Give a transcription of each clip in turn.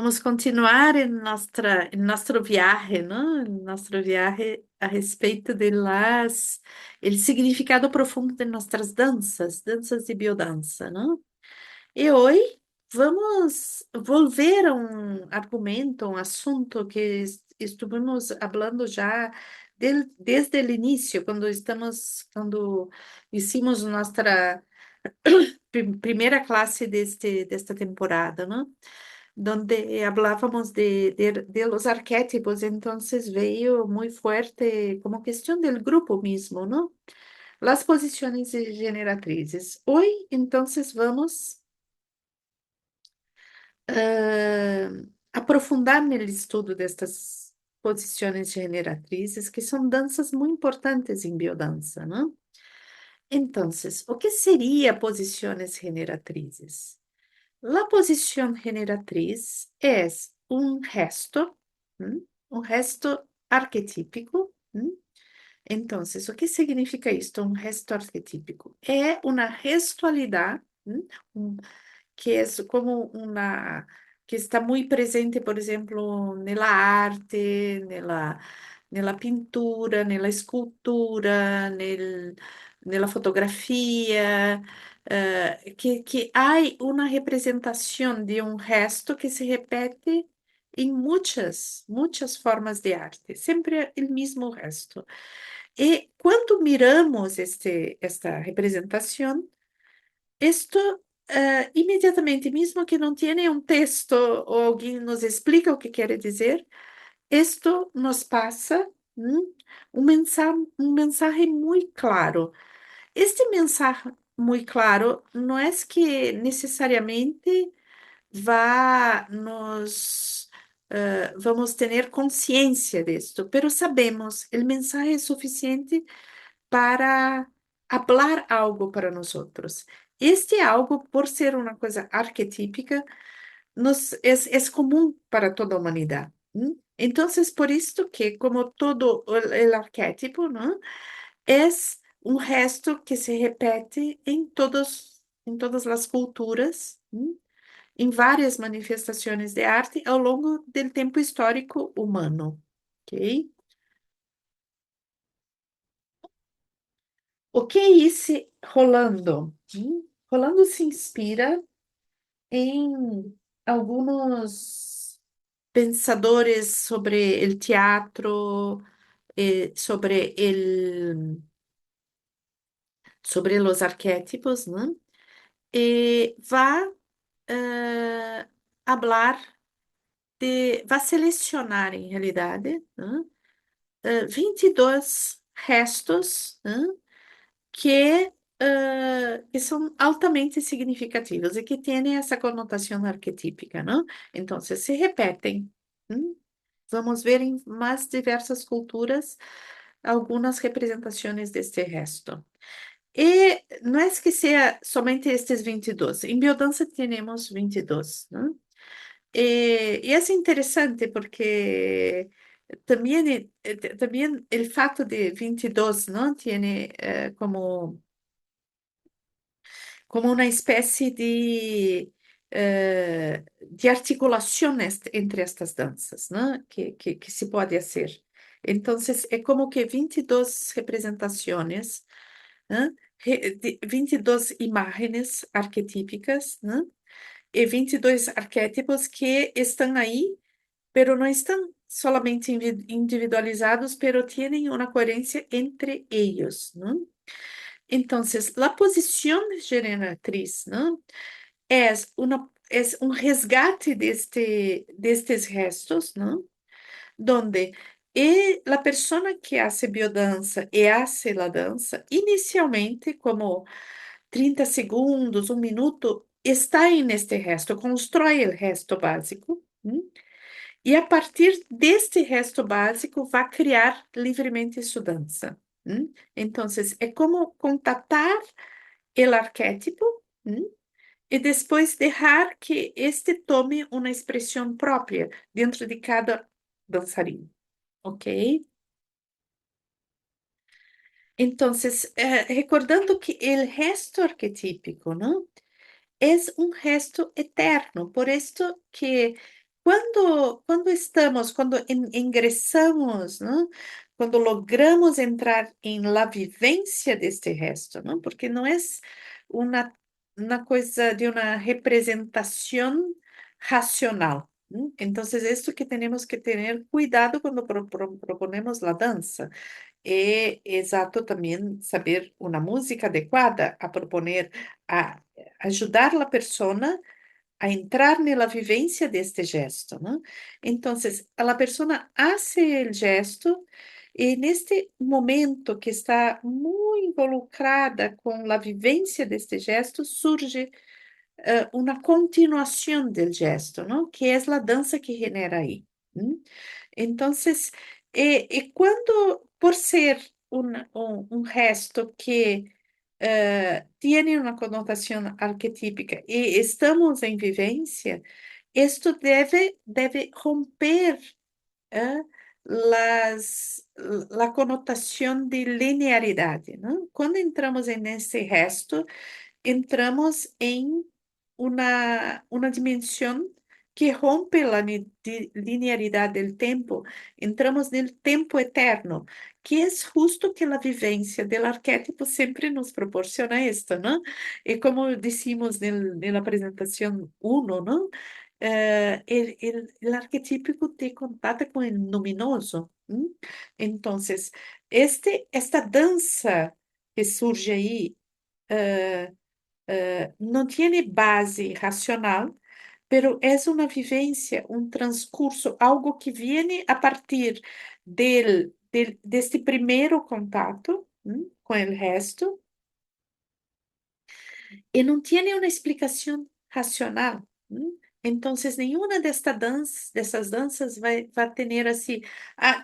vamos continuar em nosso viaje, ¿no? En nuestro viaje a respeito de el significado profundo de nossas danças, danças de biodança, ¿no? E hoje vamos volver a um argumento, um assunto que estuvimos falando já desde o início, quando hicimos nossa primeira classe desta temporada, ¿no? Donde hablábamos de los arquetipos, entonces veio muy fuerte como cuestión del grupo mismo, ¿no? Las posiciones generatrices. Hoy, entonces, vamos ah, aprofundar no estudo destas posições generatrices, que são danças muito importantes em biodança, ¿no? Então, o que seria posições generatrices? La posición generatriz es un gesto, ¿m? Un gesto arquetípico. ¿M? Entonces, ¿o que significa esto? Un gesto arquetípico. É uma gestualidade, ¿m? Que é como uma que está muito presente, por exemplo, nella arte, nella pintura, nella escultura, nella fotografia, que há uma representação de um gesto que se repete em muitas formas de arte, sempre o mesmo gesto. E quando miramos esta representação, isto imediatamente, mesmo que não tenha um texto ou alguém nos explica o que quer dizer, isto nos passa um mensagem muito claro. Este mensaje muy claro no es que necesariamente vamos tener conciencia de esto, pero sabemos, el mensaje es suficiente para hablar algo para nosotros. Este algo, por ser una cosa arquetípica, es común para toda a humanidad. Entonces, por esto que, como todo el arquetipo, ¿no? Es um resto que se repete em todas as culturas, em várias manifestações de arte ao longo do tempo histórico humano, ok? O que é esse Rolando? Rolando se inspira em alguns pensadores sobre o teatro, sobre os arquétipos, né? E vai hablar vai selecionar, em realidade, né, 22 restos, né, que são altamente significativos e que têm essa conotação arquetípica, né? Então, se repetem. Vamos ver em mais diversas culturas algumas representações deste resto. E não é que seja somente estes 22. Em biodança temos 22, né? Y es interesante porque también el facto de 22, ¿no? Tiene como una especie de articulación entre estas danzas, ¿no? Que se puede hacer. Entonces, es como que 22 representaciones, ¿no? 22 imágenes arquetípicas, ¿no? E 22 arquétipos que estão aí, pero não estão solamente individualizados, pero tienen uma coerência entre eles, ¿no? Entonces, la posición generatriz, ¿no? Es un resgate de estes restos, ¿no? Donde la persona que hace biodança e hace la dança, inicialmente, como 30 segundos, um minuto, está neste resto, constrói o resto básico, e a partir deste resto básico vai criar livremente sua dança. Então, é como contatar o arquétipo, e depois deixar que este tome uma expressão própria dentro de cada dançarino, ok? Então, recordando que o resto arquetípico, não? Es un gesto eterno, por esto que quando ingressamos, não? Quando logramos entrar em la vivência deste resto, não? Porque não é uma, uma coisa de uma representação racional. ¿No? Entonces, esto que tenemos que tener cuidado cuando proponemos la danza. É exato também saber uma música adequada a proponer, a ajudar a persona a entrar na vivência deste gesto, ¿no? Entonces, a la persona hace el gesto e neste momento que está muito involucrada com a vivência deste gesto, surge uma continuação del gesto, ¿no? Que é a dança que genera aí. ¿Mm? Entonces, quando, por ser um gesto que tiene uma conotação arquetípica e estamos em vivência, isto deve romper eh, la conotação de linearidade, não? Quando entramos nesse gesto, entramos em uma dimensão que rompe a linearidade do tempo, entramos no tempo eterno, que é justo que a vivência do arquétipo sempre nos proporciona isto, não? E como dissemos na apresentação 1, não? El arquetípico te contata com o luminoso. Então, esta dança que surge aí, não tem base racional, pero es una vivencia, un transcurso, algo que viene a partir de este primeiro contato com o resto e não tem uma explicação racional. Então, nenhuma dessas danças vai ter assim,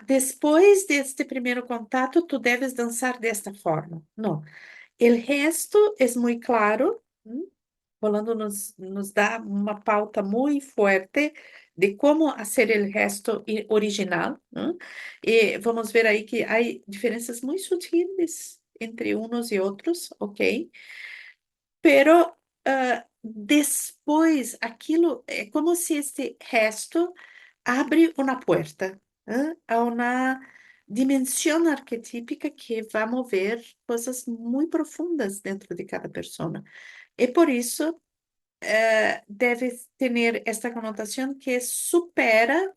depois deste primeiro contato, tu deves dançar desta forma. Não. O resto é muito claro. Rolando nos dá uma pauta muito forte de como fazer o resto original, né? E vamos ver aí que há diferenças muito sutis entre uns e outros, ok? Pero depois, aquilo é como se este resto abre uma porta, a uma dimensão arquetípica que vai mover coisas muito profundas dentro de cada pessoa. E por isso deve ter esta conotação que supera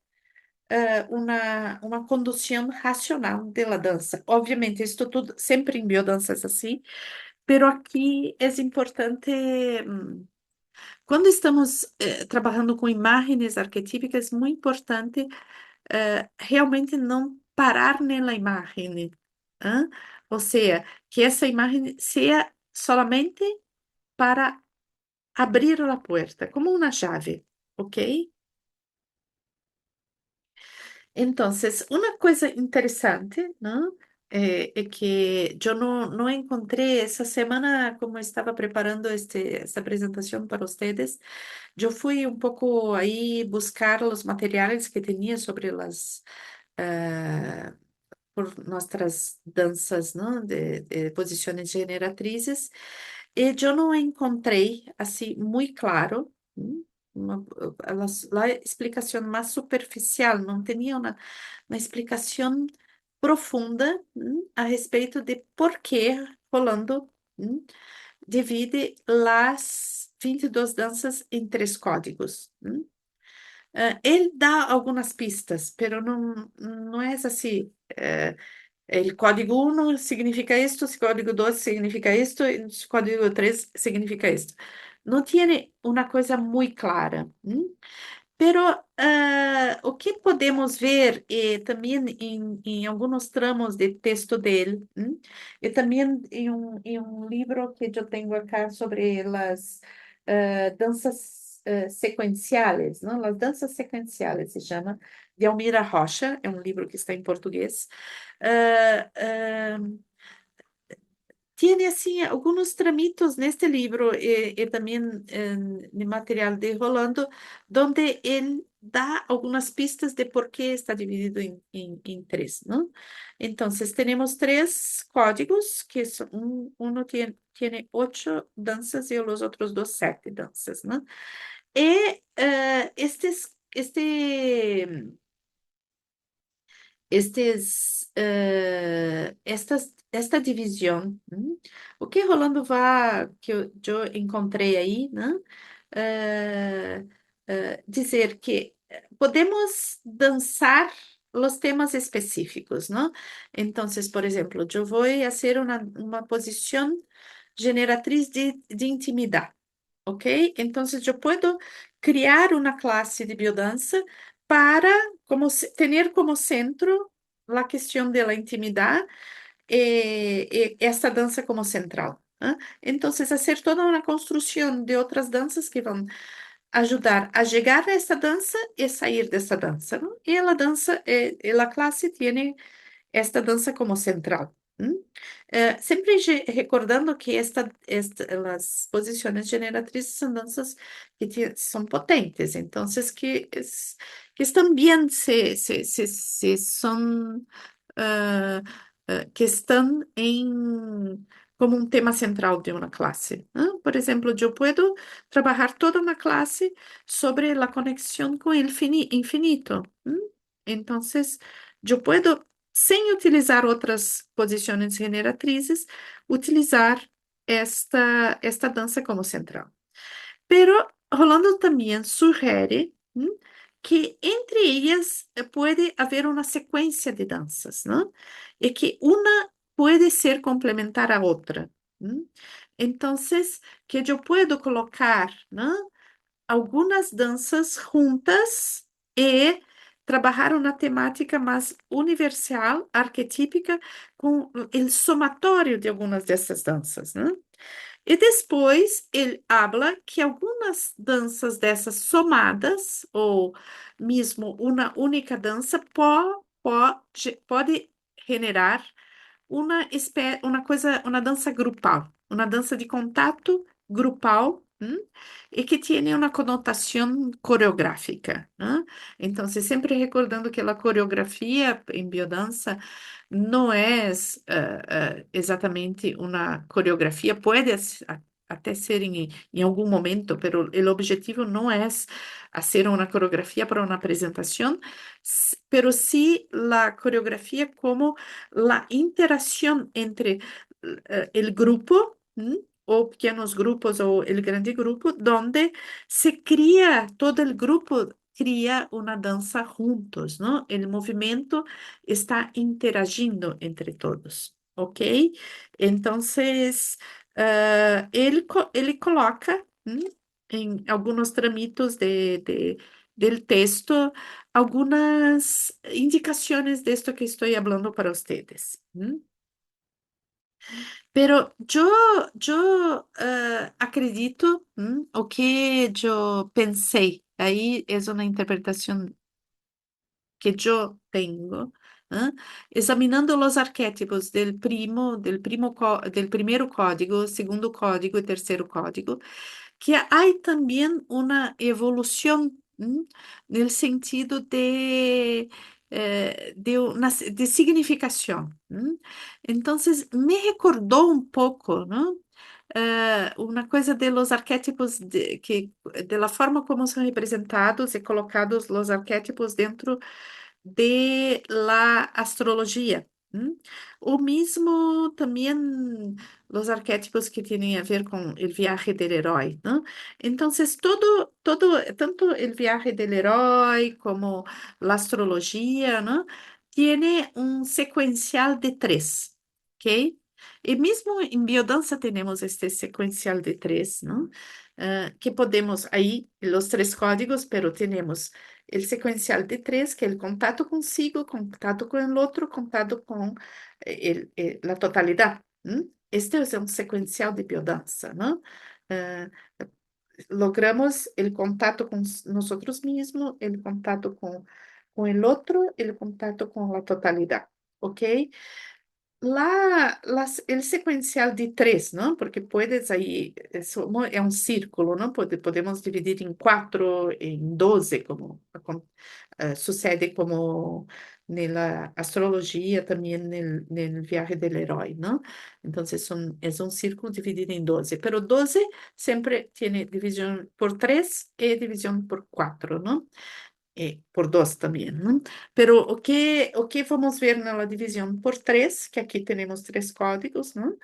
uma condução racional da dança. Obviamente, isto tudo sempre em biodanças assim, pero aqui é importante, quando estamos trabalhando com imagens arquetípicas, é muito importante realmente não parar na imagem, ¿ah? Ou seja, que essa imagem seja solamente para abrir a porta, como uma chave, ¿ok? Entonces, una cosa interesante, ¿no? Que yo no encontré esa semana, como estaba preparando esta presentación para ustedes, yo fui un poco ahí buscar los materiales que tenía sobre por nuestras danças, ¿no? De posiciones generatrices, e eu não encontrei assim muito claro, uma, a explicação mais superficial, não tinha uma explicação profunda a respeito de por que Rolando divide as 22 danças em três códigos. Ele dá algumas pistas, pero não é assim. El código 1 significa esto, el código 2 significa esto, el código 3 significa esto. Não tem uma coisa muito clara. Pero o que podemos ver também em alguns tramos de texto dele, e também em um livro que eu tenho aqui sobre as danças sequenciais, não? As danças sequenciais se chama, de Almira Rocha, é um livro que está em português. Ah, ah, Tiene assim alguns tramitos neste livro e também no material de Rolando, donde ele dá algumas pistas de por que está dividido em três, não? Então, temos três códigos, que são, um tem 8 danças e os outros dois 7 danças, não? E estes esta divisão, o que Rolando vai, que eu encontrei aí, né? Eh, dizer que podemos dançar os temas específicos, não? Então, por exemplo, eu vou fazer uma posição generatriz de intimidade. ¿Ok? Entonces yo puedo crear una clase de biodanza para tener como centro la cuestión de la intimidad, esta danza como central. ¿Ah? Entonces, hacer toda una construcción de otras danzas que van a ayudar a llegar a esta danza y salir de esta danza, ¿no? Y la danza, la clase tiene esta dança como central. Sempre recordando que as posições generatrizes são danças que são potentes, então que estão bem se são que estão como um tema central de uma classe. Por exemplo, eu posso trabalhar toda uma classe sobre a conexão com o infinito. Então, eu posso, sem utilizar outras posições generatrizes, utilizar esta dança como central. Pero Rolando também sugere que entre elas pode haver uma sequência de danças, não? E que uma pode ser complementar a outra. Então, que eu posso colocar, não? Algumas danças juntas e trabalhar uma temática mais universal, arquetípica, com o somatório de algumas dessas danças, né? E depois ele habla que algumas danças dessas somadas, ou mesmo uma única dança, pode generar uma coisa, uma dança grupal, uma dança de contato grupal, e que tem uma conotação coreográfica, né? Então, sempre recordando que a coreografia em biodança não é exatamente uma coreografia, pode até ser em algum momento, mas o objetivo não é fazer uma coreografia para uma apresentação, pero sí la coreografía como la interacción entre el grupo, o pequeños grupos o el grande grupo, donde se cría, todo el grupo cría una danza juntos, ¿no? El movimiento está interagindo entre todos, ¿ok? Entonces, ele coloca em alguns tramitos del texto algunas indicaciones de esto que estoy hablando para ustedes. Pero yo acredito, o que yo pensé, ahí es una interpretación que yo tengo, examinando los arquétipos del primeiro código, segundo código y tercero código, que hay también una evolución en el sentido de significación. Entonces, me recordó un poco, ¿no? Una coisa de los arquétipos, de la forma como são representados e colocados los arquétipos dentro de la astrologia. O mesmo também os arquétipos que têm a ver com o viaje del herói, ¿no? Então, tanto o viaje del herói como a astrologia, ¿no? Tiene um sequencial de três, ¿ok? E mesmo em biodança temos este sequencial de três, ¿no? Que podemos aí, os três códigos, pero temos el secuencial de tres, que el contacto consigo, contacto con el otro, contacto con la totalidad. Este es un secuencial de biodanza, ¿no? Eh, logramos el contacto con nosotros mismos, el contacto con el otro, el contacto con la totalidad, ¿ok? El secuencial de tres, ¿no? Porque puedes ahí, es un círculo, ¿no? Podemos dividir en cuatro, en 12, como sucede como en la astrología, también en el viaje del héroe, ¿no? Entonces es un círculo dividido en 12, pero 12 siempre tiene división por tres y división por cuatro, ¿no? por dos también, ¿no? Pero o que vamos ver na división por tres, que aqui temos três códigos, ¿no?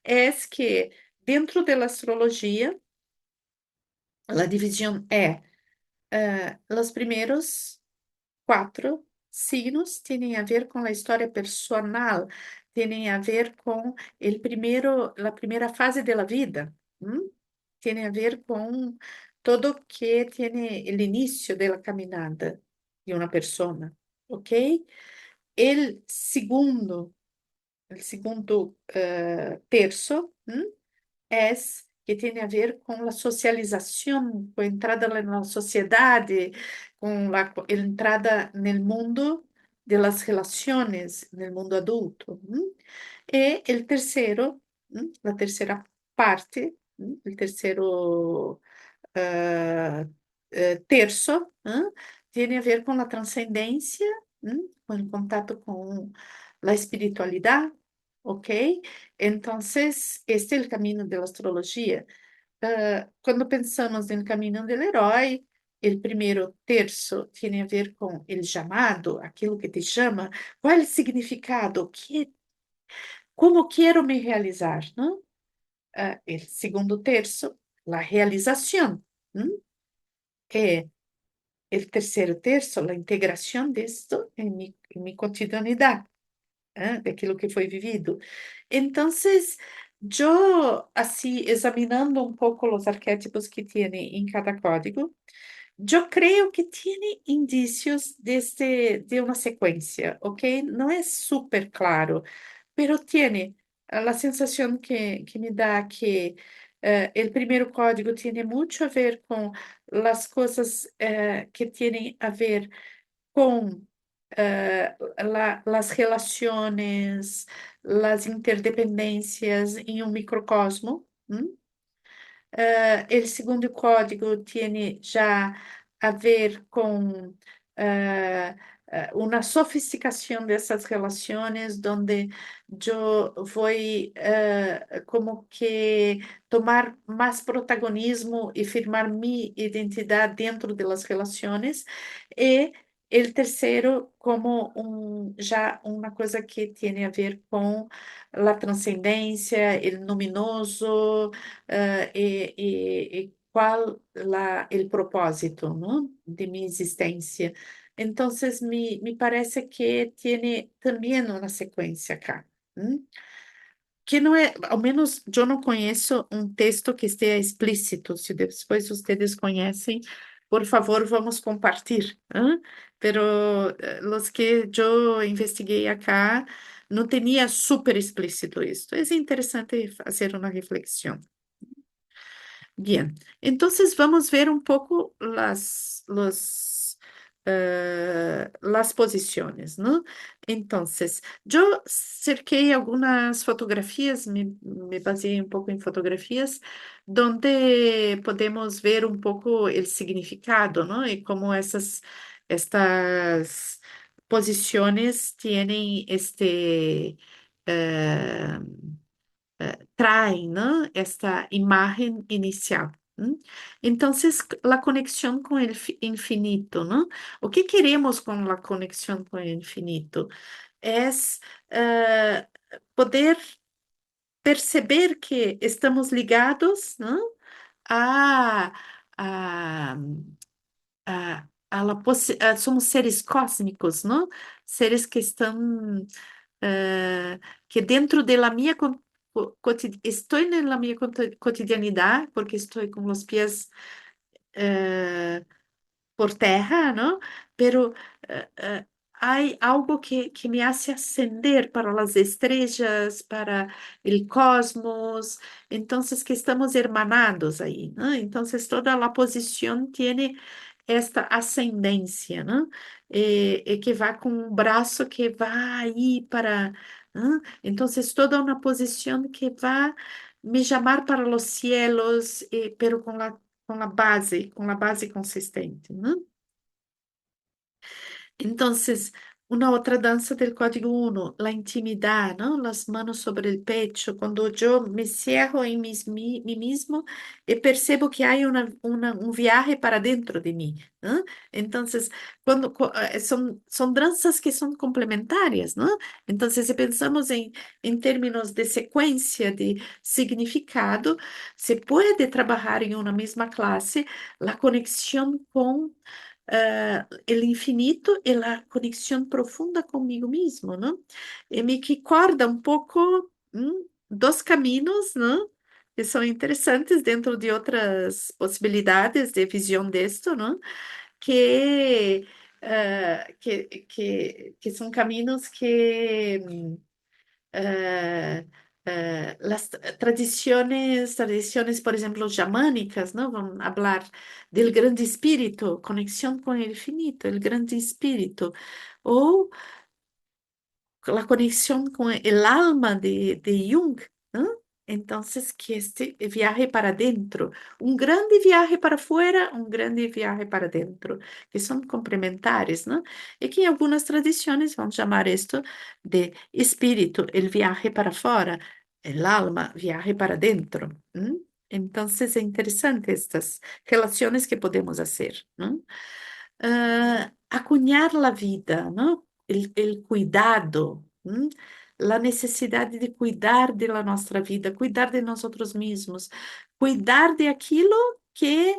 Es que dentro de la astrología, la división los primeros cuatro signos tienen a ver con la historia personal, tienen a ver con la primera fase de la vida, ¿m? Tiene a ver con todo que tiene el inicio de la caminada de una persona, ¿ok? El segundo, el segundo terço, es que tiene a ver con la socialización, con entrada en la sociedad, con la entrada en el mundo de las relaciones, en el mundo adulto. Y el tercero, la tercera parte, el tercero ah, terço, tiene a ver con la trascendencia, con el contacto con la espiritualidad, ¿ok? Entonces, este es el camino de la astrología. Cuando pensamos en el camino del héroe, el primero tercio tiene a ver con el llamado, aquello que te llama, cuál es el significado, cómo quiero me realizar, ¿no? El segundo tercio, la realización, ¿m? Eh, el tercer tercio, la integración de esto en mi cotidianidad, de aquilo que foi vivido. Entonces, yo, así, examinando un poco los arquetipos que tiene en cada código, yo creo que tiene indicios de una secuencia, ¿ok? No es súper claro, pero tiene la sensación que me da que el primer código tiene mucho a ver con las cosas que tienen a ver con las relaciones, las interdependencias em um microcosmo. El segundo código tiene ya a ver con una sofisticación de esas relaciones donde yo voy como que tomar más protagonismo y firmar mi identidad dentro de las relaciones. Y el tercero como ya una cosa que tiene a ver con la trascendencia, el luminoso, y cuál el propósito, ¿no? De mi existencia. Entonces, me parece que tiene también una secuencia acá. Que não é, ao menos eu não conheço um texto que esteja explícito. Se depois vocês conhecem, por favor, vamos compartilhar. Pero los que eu investiguei acá não tinha super explícito isso. É interessante fazer uma reflexão. Bien, entonces vamos a ver un poco las posiciones, ¿no? Entonces, yo cerqué algunas fotografías, me baseé un poco en fotografías, donde podemos ver un poco el significado, ¿no? Y cómo estas posiciones tienen eh, traem, ¿no? Esta imagen inicial. Entonces, la conexión con el infinito, ¿no? O que queremos con la conexión con el infinito? Es eh, poder perceber que estamos ligados, ¿no? A, a, somos seres cósmicos, ¿no? Seres que están que dentro de la mía estoy en la mía cotidianidad porque estoy con los pies eh, por terra, ¿no? Pero hay algo que me hace ascender para las estrellas, para el cosmos, entonces que estamos hermanados ahí, ¿no? Entonces toda la posición tiene esta ascendencia, ¿no? Que va con un brazo que va ahí para, ¿no? Entonces toda una posición que va a me llamar para los cielos, pero con la base consistente, ¿no? Entonces, Una otra danza del código uno, la intimidad, ¿no? Las manos sobre el pecho, cuando yo me cierro en mí mismo y percebo que hay un viaje para dentro de mí, ¿no? Entonces, son danzas que son complementarias, ¿no? Entonces, si pensamos en términos de secuencia, de significado, se puede trabajar en una misma clase la conexión con el infinito y la conexión profunda conmigo mismo, ¿no? Y me recuerda un poco dos caminos, ¿no? Que son interesantes dentro de otras posibilidades de visión de esto, ¿no? Que son caminos que las tradiciones, por ejemplo, germánicas, ¿no? Van a hablar del gran espíritu, conexión con el infinito, el gran espíritu, o la conexión con el alma de Jung, ¿no? Entonces, que este viaje para adentro, un grande viaje para afuera, un grande viaje para adentro, que son complementares, ¿no? Y que en algunas tradiciones van a llamar esto de espíritu, el viaje para afuera, el alma, viaje para adentro. Entonces, es interesante estas relaciones que podemos hacer, ¿no? Acuñar la vida, ¿no? El cuidado, la necesidad de cuidar de la nuestra vida, cuidar de nosotros mismos, cuidar de aquello que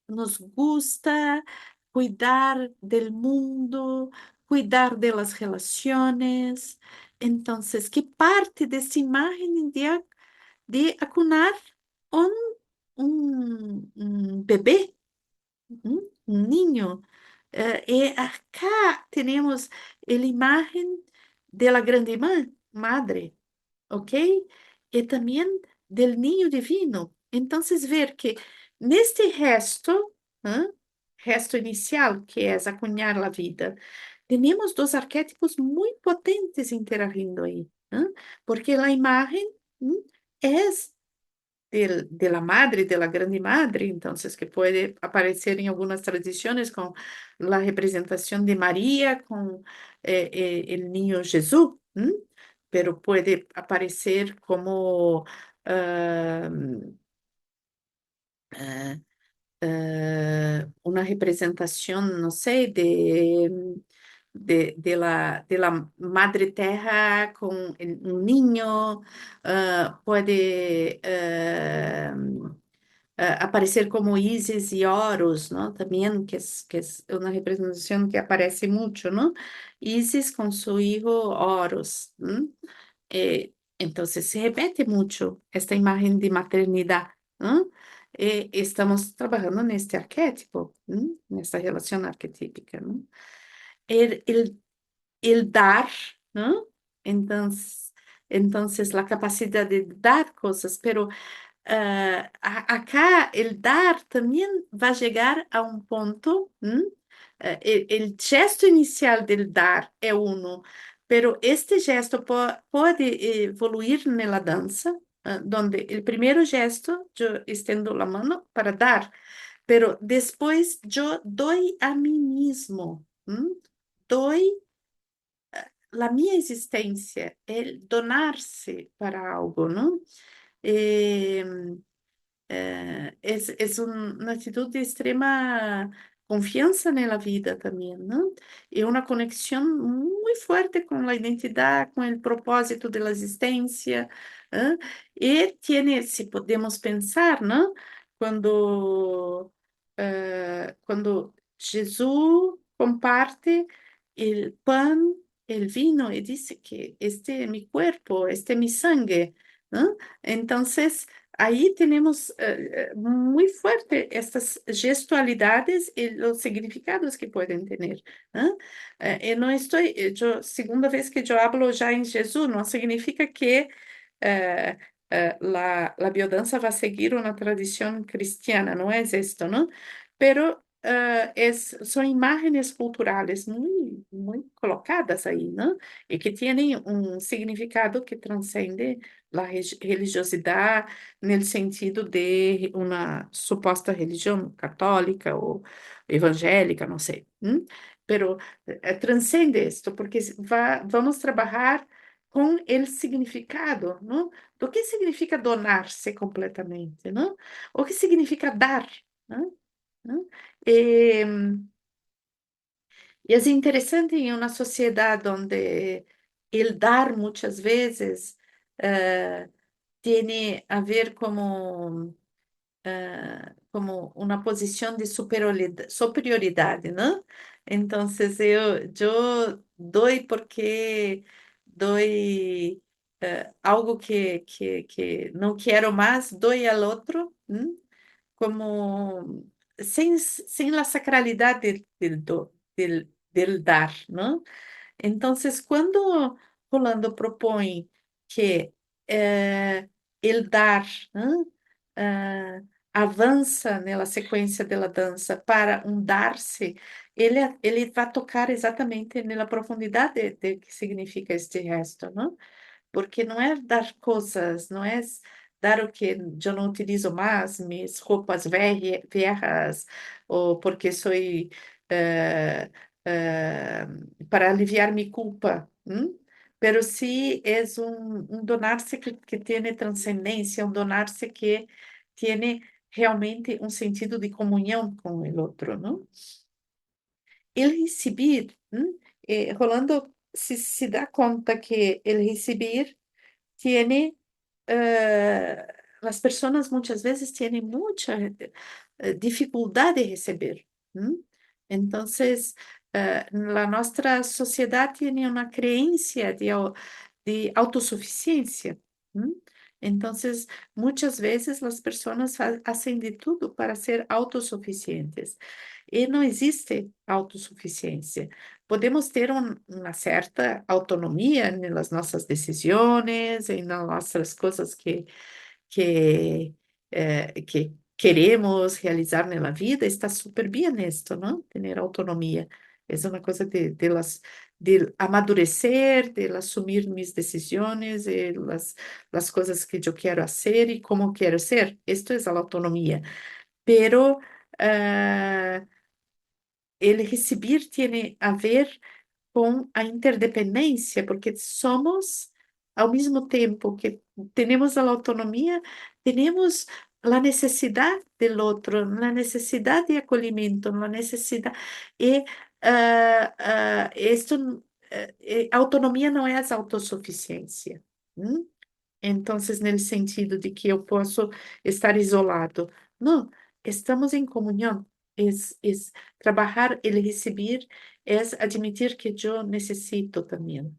nos gusta, cuidar del mundo, cuidar de las relaciones. Entonces, ¿qué parte de esta imagen de acunar un, un bebé? Un niño. Y acá tenemos la imagen de la grande madre, ¿ok? Y también del niño divino. Entonces, ver que en este gesto, ¿ah? Gesto inicial, que es acuñar la vida, tenemos dos arquetipos muy potentes interagiendo ahí, ¿ah? Porque la imagen es de la madre, de la grande madre, entonces que puede aparecer en algunas tradiciones con la representación de María con el niño Jesús, ¿m? Pero puede aparecer como ah, ah, una representación, no sé, de la madre tierra con un niño, puede aparecer como Isis y Horus, ¿no? También, que es una representación que aparece mucho, ¿no? Isis con su hijo Horus. Entonces se repite mucho esta imagen de maternidad, ¿no? Estamos trabajando en este arquetipo, en esta relación arquetípica, ¿no? El, el, el dar, ¿no? Entonces, la capacidad de dar cosas, pero acá el dar también va a llegar a un punto, el gesto inicial del dar es uno, pero este gesto puede evoluir en la danza, donde el primer gesto yo extiendo la mano para dar, pero después yo doy a mí mismo, doy la mía existencia, el donarse para algo, ¿no? Em, es una actitud de extrema confianza en la vida también, ¿no? Y una conexión muy fuerte con la identidad, con el propósito de la existencia. ¿Eh? Y tiene, si podemos pensar, ¿no? Cuando, cuando Jesús comparte el pan, el vino y dice que este es mi cuerpo, este es mi sangre, ¿no? Entonces, ahí tenemos muy fuerte estas gestualidades y los significados que pueden tener. ¿Ah? No estoy, segunda vez que yo hablo ya en Jesús, no significa que eh, la biodanza va a seguir una tradición cristiana, no es esto, ¿no? Pero son imágenes culturales muy colocadas ahí, ¿no? Y que tienen un significado que transcende la religiosidad en el sentido de una supuesta religión católica o evangélica, no sé. pero transcende esto, porque vamos trabalhar com o significado, não? Do que significa donar-se completamente, não? O que significa dar, não? Não? E, e é interessante em uma sociedade onde el dar muitas vezes tem a ver como uma posição de superioridade, não? Então, eu dou porque dou algo que não quero mais, dou ao outro, como sem a sacralidade del dar, não? Então, quando Rolando propõe que el dar, né, eh, avança na sequência da dança para um dar-se, ele vai tocar exatamente na profundidade de que significa este gesto, não? Porque não é dar coisas, não é dar o que eu não utilizo mais, minhas roupas velhas, ou porque sou eh, eh, para aliviar minha culpa. Pero sí es un donarse que tiene trascendencia, un donarse que tiene realmente un sentido de comunión con el otro, ¿no? El recibir, Rolando se dá conta que el recibir tiene, las personas muchas veces tienen mucha dificultad de receber. Entonces, la nuestra sociedad tiene una creencia de autosuficiencia. ¿m? Entonces, muchas veces las personas hacen de todo para ser autosuficientes. E não existe autossuficiência. Podemos ter uma certa autonomia nas nossas decisões e nas nossas coisas que queremos realizar na vida. Está super bem nisto, não? Ter autonomia. É uma coisa de amadurecer, de assumir minhas decisões, e as coisas que eu quero fazer e como quero ser. Isto é a autonomia. Pero ele receber tem a ver com a interdependência, porque somos, ao mesmo tempo que temos a autonomia, temos a necessidade do outro, a necessidade de acolhimento, a necessidade. E isto, autonomia não é a autossuficiência. hum? Então, no sentido de que eu posso estar isolado. Não, estamos em comunhão. É trabalhar, ele receber, é admitir que eu necessito também.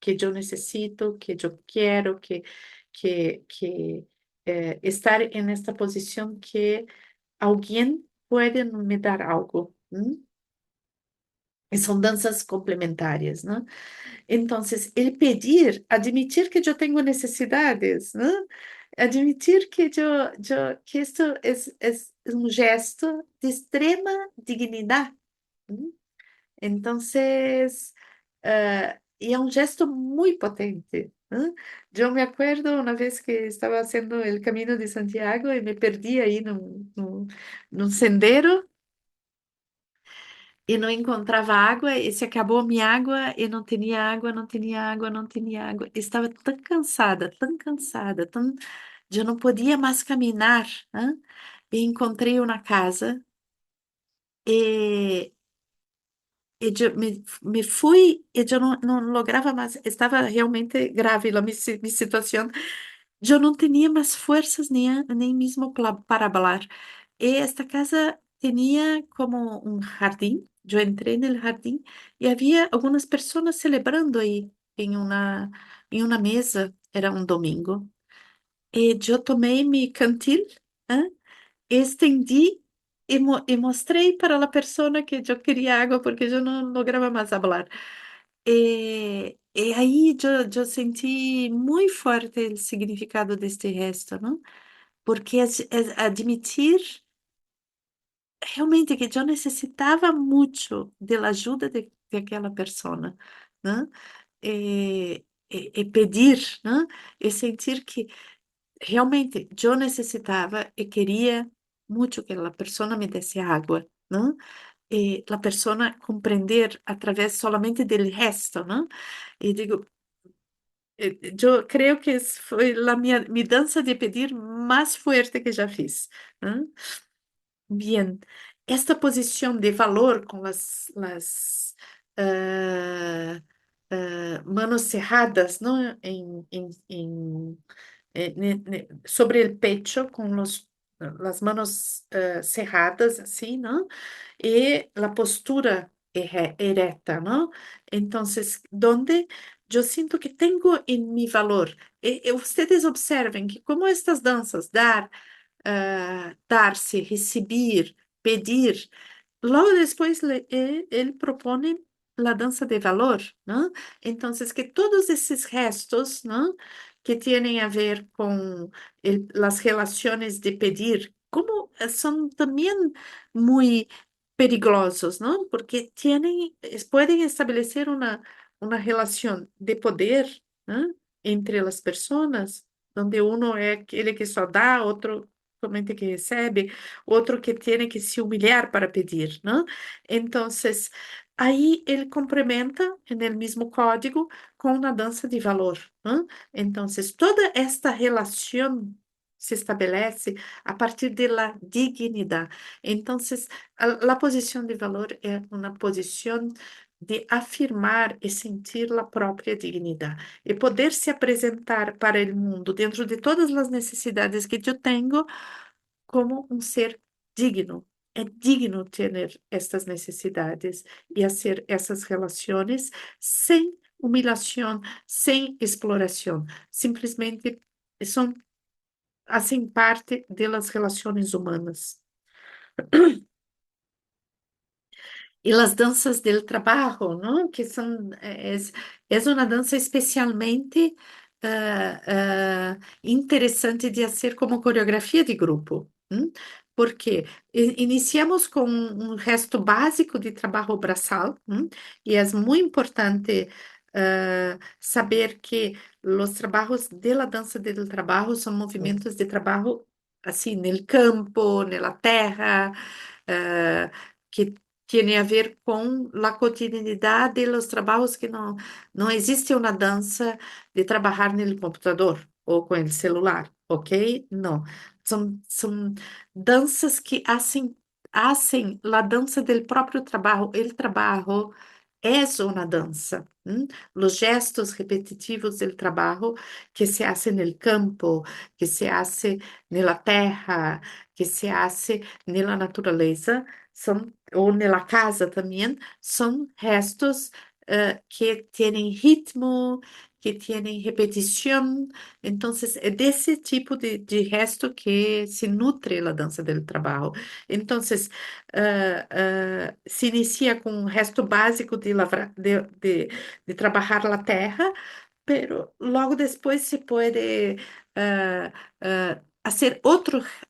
Que eu necessito, que eu quero, que estar nesta posição que alguém pode me dar algo. E são danças complementares, né? Então, ele pedir, admitir que eu tenho necessidades, né? Admitir que isto é um gesto de extrema dignidade. Né? Então, e é um gesto muito potente. Né? Eu me acordo uma vez que estava fazendo o Caminho de Santiago e me perdi aí num sendero e não encontrava água, e se acabou minha água, e não tinha água, não tinha água, não tinha água. Estava tão cansada, eu não podia mais caminhar, né? E encontrei uma casa e, me fui e eu não lograva mais, estava realmente grave minha situação. Eu não tinha mais forças nem mesmo para falar. E esta casa tinha como um jardim. Eu entrei no jardim e havia algumas pessoas celebrando aí em uma mesa. Era um domingo. E eu tomei meu cantil, né, estendi e mostrei para a pessoa que eu queria água porque eu não lograva mais falar. E aí eu senti muito forte o significado deste gesto, não? Porque é admitir realmente que eu necessitava muito da ajuda de aquela pessoa, né? E pedir, né? E sentir que realmente eu necessitava e queria muito que aquela pessoa me desse água, né? la persona comprender a través solamente del gesto, ¿no? Y digo, yo creo que fue mi danza de pedir más fuerte que ya fiz, ¿no? Bien, esta posición de valor con manos cerradas, ¿no? Sobre el pecho, con las manos cerradas, así, ¿no? Y la postura erecta, ¿no? Entonces, donde yo siento que tengo en mi valor. Ustedes observen que como estas danzas, dar-se, receber, pedir. Logo depois ele propõe a dança de valor, ¿no? Então, que todos esses gestos, ¿no? Que têm a ver com as relações de pedir, como são também muito perigosos, ¿no? Porque podem estabelecer uma relação de poder, ¿no? Entre as pessoas, onde uno é aquele que só dá, outro somente que recebe, outro que tem que se humilhar para pedir, ¿no? Então, aí ele complementa no mesmo código com uma dança de valor, ¿no? Então, toda esta relação se estabelece a partir da dignidade. Então, a posição de valor é uma posição de afirmar e sentir a própria dignidade e poder se apresentar para o mundo dentro de todas as necessidades que eu tenho como um ser digno. É digno ter estas necessidades e fazer essas relações sem humilhação, sem exploração. Simplesmente são, assim, parte das relações humanas. E as danças del trabalho, não? Que são, é uma dança especialmente interessante de fazer como coreografia de grupo. Porque iniciamos com um gesto básico de trabalho braçal, e é muito importante saber que os trabalhos de la dança del trabalho são movimentos de trabalho assim, no campo, na terra, que tem a ver com a cotidianidade e os trabalhos que não existe uma dança de trabalhar no computador ou com o celular, ok? Não. São danças que hacen a dança do próprio trabalho. O trabalho é uma dança. Os gestos repetitivos do trabalho que se hace no campo, que se hace na terra, que se hace na natureza, são, ou na casa também, são gestos que têm ritmo, que têm repetição. Então, é desse tipo de gesto que se nutre a dança do trabalho. Então, se inicia com um gesto básico de trabalhar a terra, pero logo depois se pode fazer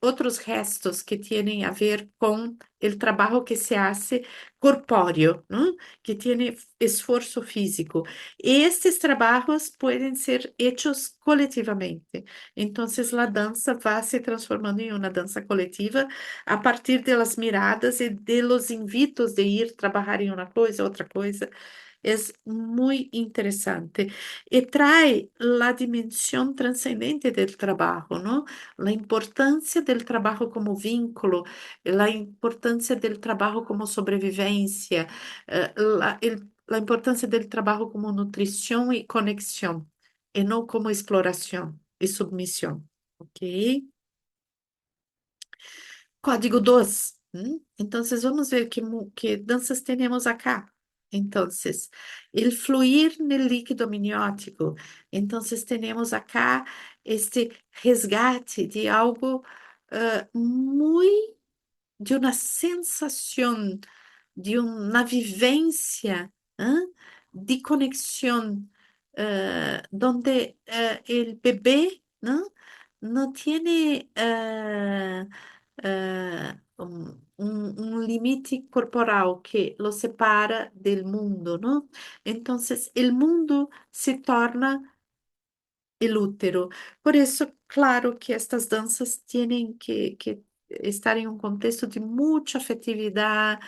outros gestos que têm a ver com o trabalho que se hace corpóreo, ¿no? Que tem esforço físico. E estes trabalhos podem ser hechos coletivamente. Então, a dança vai se transformando em uma dança coletiva a partir das miradas e de los invitos de ir trabalhar em uma coisa, outra coisa. É muito interessante e traz a dimensão transcendente do trabalho, não? A importância do trabalho como vínculo, a importância do trabalho como sobrevivência, a importância do trabalho como nutrição e conexão, e não como exploração e submissão, ok? Código 2. Então, vamos ver que danças temos acá. Então, el fluir no líquido amniótico. Então, temos acá este resgate de algo muito, de uma sensação, de uma vivência de conexão, donde el bebé, ¿no? No tiene un limite corporal que lo separa del mundo, ¿no? Entonces, el mundo se torna el útero. Por eso, claro que estas danças tienen que estar em um contexto de muita afetividade,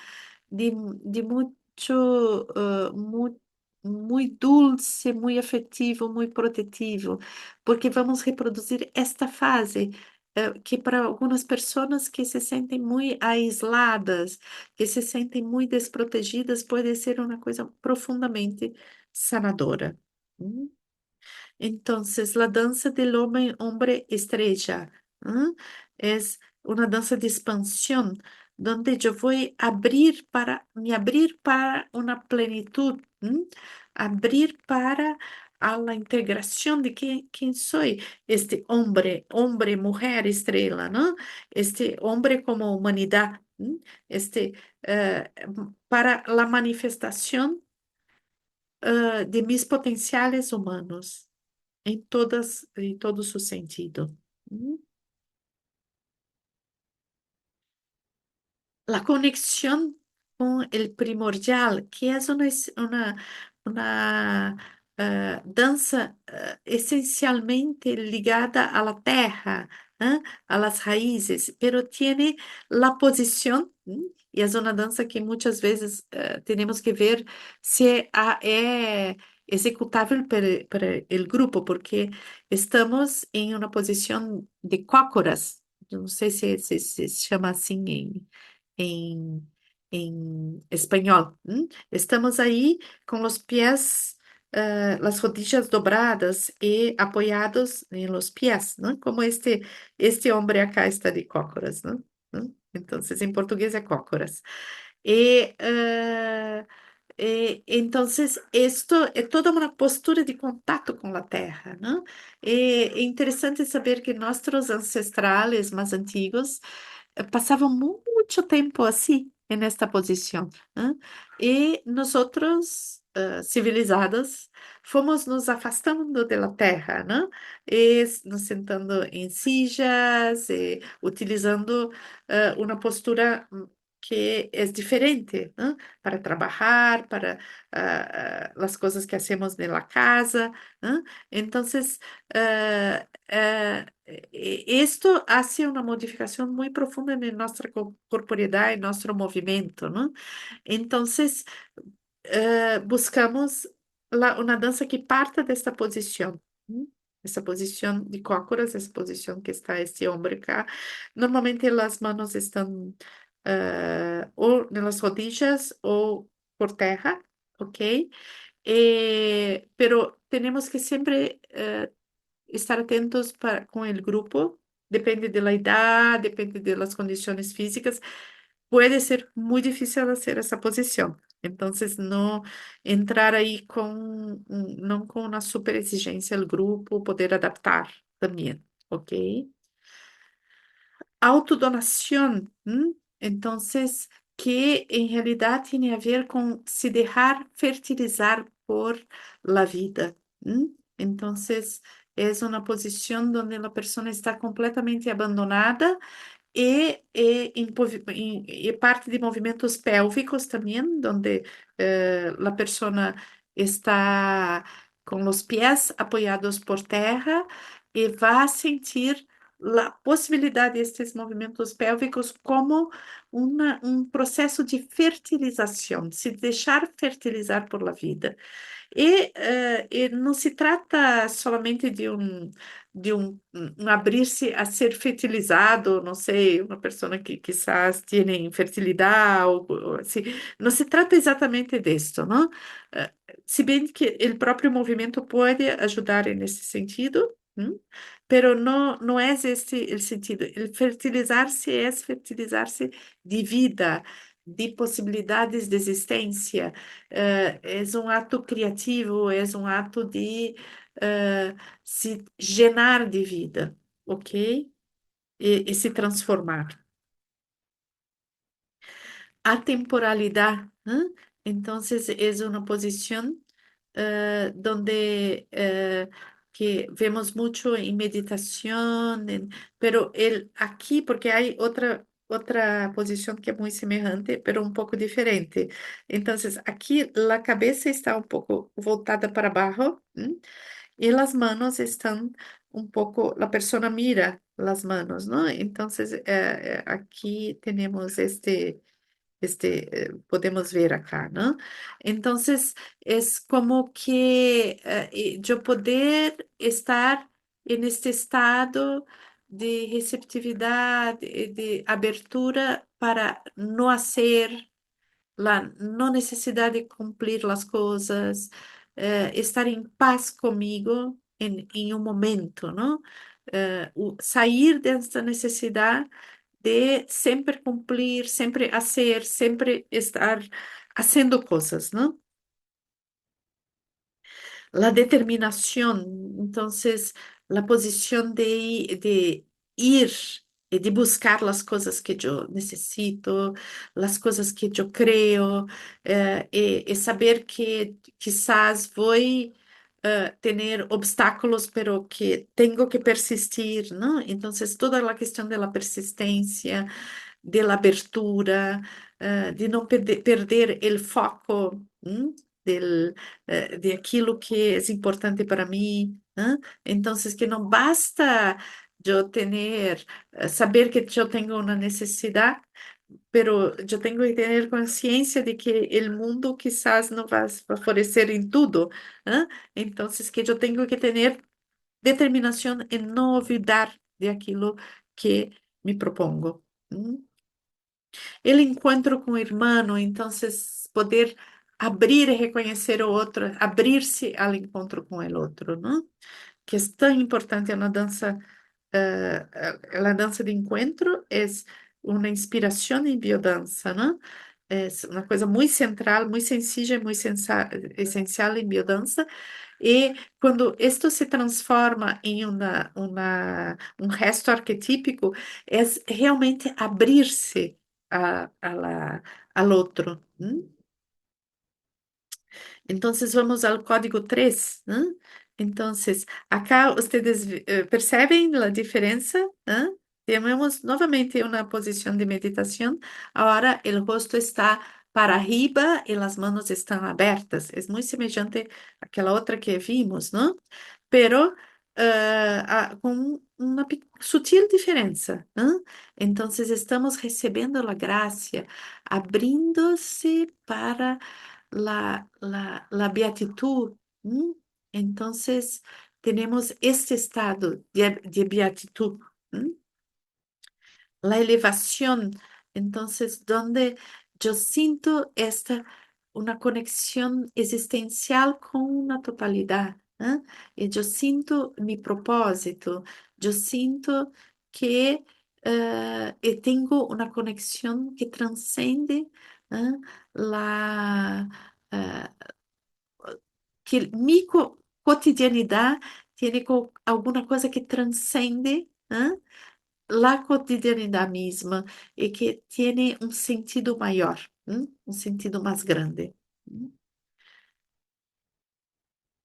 de, de mucho, muy dulce, muy afetivo, muy protetivo, porque vamos reproduzir esta fase. Que para algumas pessoas que se sentem muito aisladas, que se sentem muito desprotegidas, pode ser uma coisa profundamente sanadora. ¿Mm? Entonces, la danza del hombre estrella, ¿ah? Es una danza de expansión donde yo voy a abrir para una plenitud, ¿m? Abrir para a la integración de quién soy, este hombre, mujer estrella, ¿no? Este hombre como humanidad, ¿m? Este, para la manifestación de mis potenciales humanos em todo su sentido. ¿Mm? La conexión con el primordial, que es una danza esencialmente ligada a la tierra, ¿eh? A las raíces, pero tiene la posición, y es una danza que muchas veces tenemos que ver si es executável para el grupo, porque estamos en una posición de cócoras. Eu não sei se chama assim em, em espanhol. Estamos aí com os pés, as rodillas dobradas e apoiados em los pés, ¿no? Como este homem acá está de cócoras, ¿no? ¿No? Então, em português é cócoras. E, entonces, esto es toda una postura de contacto con la tierra, ¿no? Es interesante saber que nuestros ancestrales más antiguos pasaban mucho tiempo así, en esta posición, ¿no? Y nosotros, civilizados, fomos nos afastando de la tierra, ¿no? Nos sentando en sillas, utilizando una postura que es diferente, ¿no? Para trabajar, para las cosas que hacemos en la casa, ¿no? Entonces, esto hace una modificación muy profunda en nuestra corporeidad, en nuestro movimiento, ¿no? Entonces, buscamos una danza que parta de esta posición. ¿M? Essa posição de cócoras, essa posição que está este homem cá. Normalmente as manos estão ou nas rodillas ou por terra, ok? Pero tenemos que sempre estar atentos com o grupo, depende da idade, depende das condições físicas, puede ser muy difícil hacer esa posición. Entonces, no entrar ahí no con una super exigencia al grupo, poder adaptar también, ¿ok? Autodonación, ¿m? Entonces, que en realidad tiene a ver con se dejar fertilizar por la vida. ¿M? Entonces, es una posición donde la persona está completamente abandonada e parte de movimentos pélvicos também, onde a pessoa está com os pés apoiados por terra e vai sentir a possibilidade destes movimentos pélvicos como processo de fertilização, se deixar fertilizar por la vida. E não se trata somente de um abrir-se a ser fertilizado, não sei, uma pessoa que quizás tenha infertilidade, ou assim. Não se trata exatamente disso, não? Eh, Se bem que o próprio movimento pode ajudar nesse sentido, pero não é este o sentido. El fertilizar-se é fertilizar-se de vida, de possibilidades de existência. É um ato criativo, é um ato de se llenar de vida, ok? E se transformar. Atemporalidad, ¿eh? Entonces es una posición donde que vemos mucho en meditación, pero aquí, porque hay otra posición que es muy semejante, pero un poco diferente. Entonces, aquí la cabeza está un poco voltada para abajo, y las manos están un poco, la persona mira las manos, ¿no? Entonces, aquí tenemos podemos ver acá, ¿no? Entonces, es como que yo poder estar en este estado de receptividad, de abertura para no hacer la no necesidad de cumplir las cosas, estar en paz conmigo en un momento, ¿no? Sair de esta necesidad de siempre cumplir, siempre hacer, siempre estar haciendo cosas, ¿no? La determinación, entonces, la posición de ir y de buscar las cosas que yo necesito, las cosas que yo creo, y saber que quizás voy a tener obstáculos, pero que tengo que persistir, ¿no? Entonces, toda la cuestión de la persistencia, de la abertura, de não perder el foco, del, de aquilo que es importante para mí, ¿ah? Entonces, que no basta yo tener, saber que yo tengo una necesidad, pero yo tengo que tener conciencia de que el mundo quizás no va a favorecer en todo, ¿ah? Entonces, que yo tengo que tener determinación en no olvidar de aquilo que me propongo. El encuentro con hermano, entonces poder abrir y reconocer o otro, abrirse al encuentro con el otro, ¿no? Que es tan importante en la danza, la danza de encuentro es una inspiración en biodanza, ¿no? Es una cosa muy central, muy sencilla y muy esencial en biodanza. Y cuando esto se transforma en un gesto arquetípico, es realmente abrirse al otro. Entonces vamos al código 3, ¿no? Entonces, acá ustedes perceben la diferencia, ¿no? Tenemos nuevamente una posición de meditación. Ahora el rostro está para arriba y las manos están abiertas. Es muy semejante a aquella otra que vimos, ¿no? Pero con una sutil diferencia, ¿no? Entonces estamos recibiendo la gracia, abriéndose para la beatitud. ¿M? Entonces, tenemos este estado de beatitud. ¿M? La elevación, entonces, donde yo siento una conexión existencial con una totalidad, ¿eh? Y yo siento mi propósito, yo siento que tengo una conexión que transcende, ¿eh? la, eh, que mi cotidianidad tiene alguna cosa que transcende, ¿eh? La cotidianidad misma y que tiene un sentido mayor, un sentido más grande.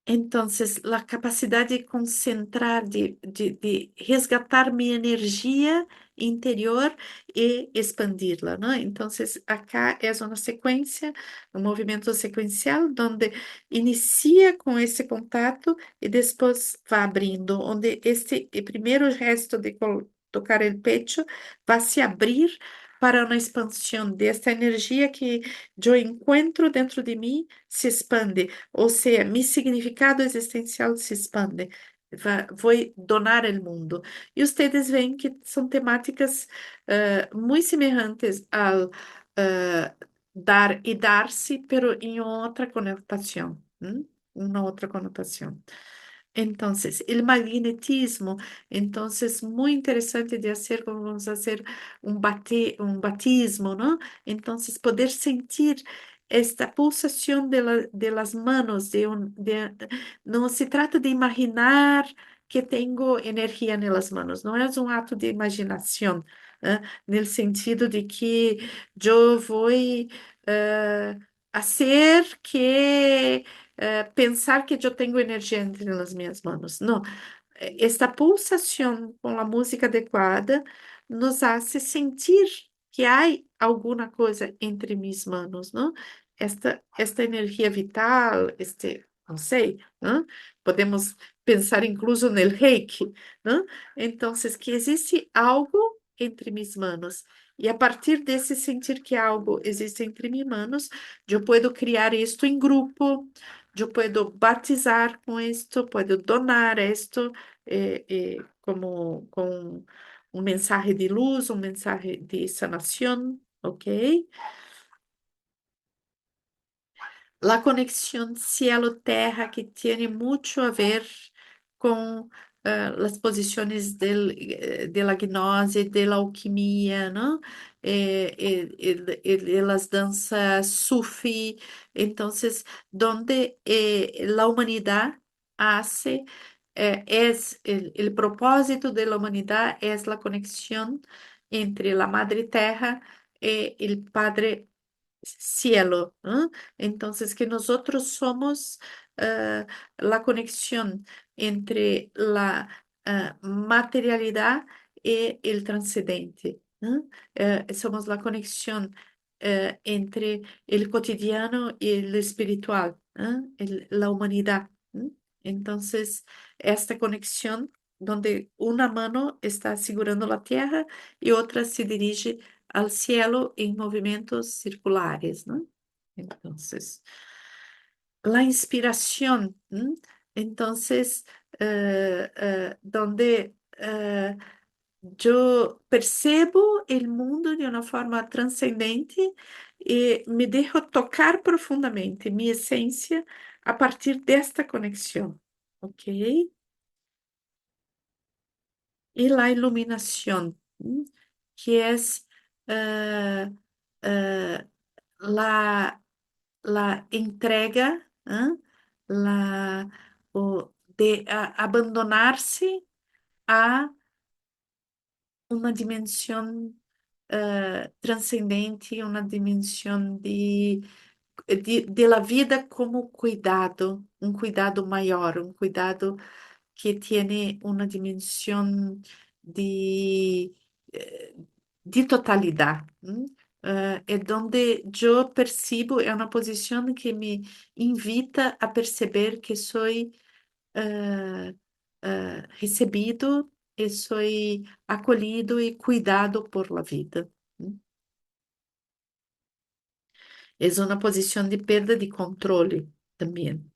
Entonces, la capacidad de concentrar, de resgatar mi energía interior y expandirla, ¿no? Entonces, acá es una secuencia, un movimiento secuencial donde inicia con ese contacto y después va abriendo, donde el primer gesto de tocar el pecho va a se abrir para una expansión de esta energía que yo encuentro dentro de mí, se expande. Ou seja, mi significado existencial se expande. Voy donar el mundo. E ustedes ven que são temáticas muy semelhantes al dar y darse, pero en otra connotación. Una otra connotación. Entonces, el magnetismo, entonces, muy interesante de hacer, como vamos a hacer un batismo, ¿no? Entonces, poder sentir esta pulsación de las manos, no se trata de imaginar que tengo energía en las manos, no es un acto de imaginación, en el sentido de que yo voy hacer que pensar que eu tenho energia entre as minhas mãos. Não, esta pulsação com a música adequada nos hace sentir que há alguma coisa entre minhas mãos, não? Esta energia vital, não sei, não? Podemos pensar incluso no reiki, não? Então, que existe algo entre mis manos. E a partir desse sentir que algo existe entre mis manos, eu posso criar isto em grupo, eu posso batizar com isto, posso donar isto como com um mensagem de luz, um mensagem de sanação, ok? La conexión cielo-terra que tiene mucho a ver con las posiciones de la gnose, de la alquimia, ¿no? De las danzas sufi. Entonces, donde la humanidad hace, es el propósito de la humanidad es la conexión entre la Madre Tierra y el Padre Cielo, ¿no? Entonces, que nosotros somos la conexión entre la materialidad y el trascendente, ¿no? Somos la conexión entre el cotidiano y el espiritual, ¿no? La humanidad, ¿no? Entonces, esta conexión donde una mano está asegurando la tierra y otra se dirige al cielo en movimientos circulares, ¿no? Entonces, la inspiración, ¿m? Entonces, donde yo percebo el mundo de una forma trascendente y me dejo tocar profundamente mi esencia a partir de esta conexión, ¿ok? Y la iluminación, ¿m? Que es eh, eh, la, la entrega, ¿ah? La, de abandonarse a una dimensión trascendente, una dimensión de la vida como cuidado, un cuidado mayor, un cuidado que tiene una dimensión de, eh, de totalidad. ¿M? Es donde yo percibo, es una posición que me invita a perceber que soy recebido e soy acolhido e cuidado por la vida. ¿M? Es una posición de perda de controle también.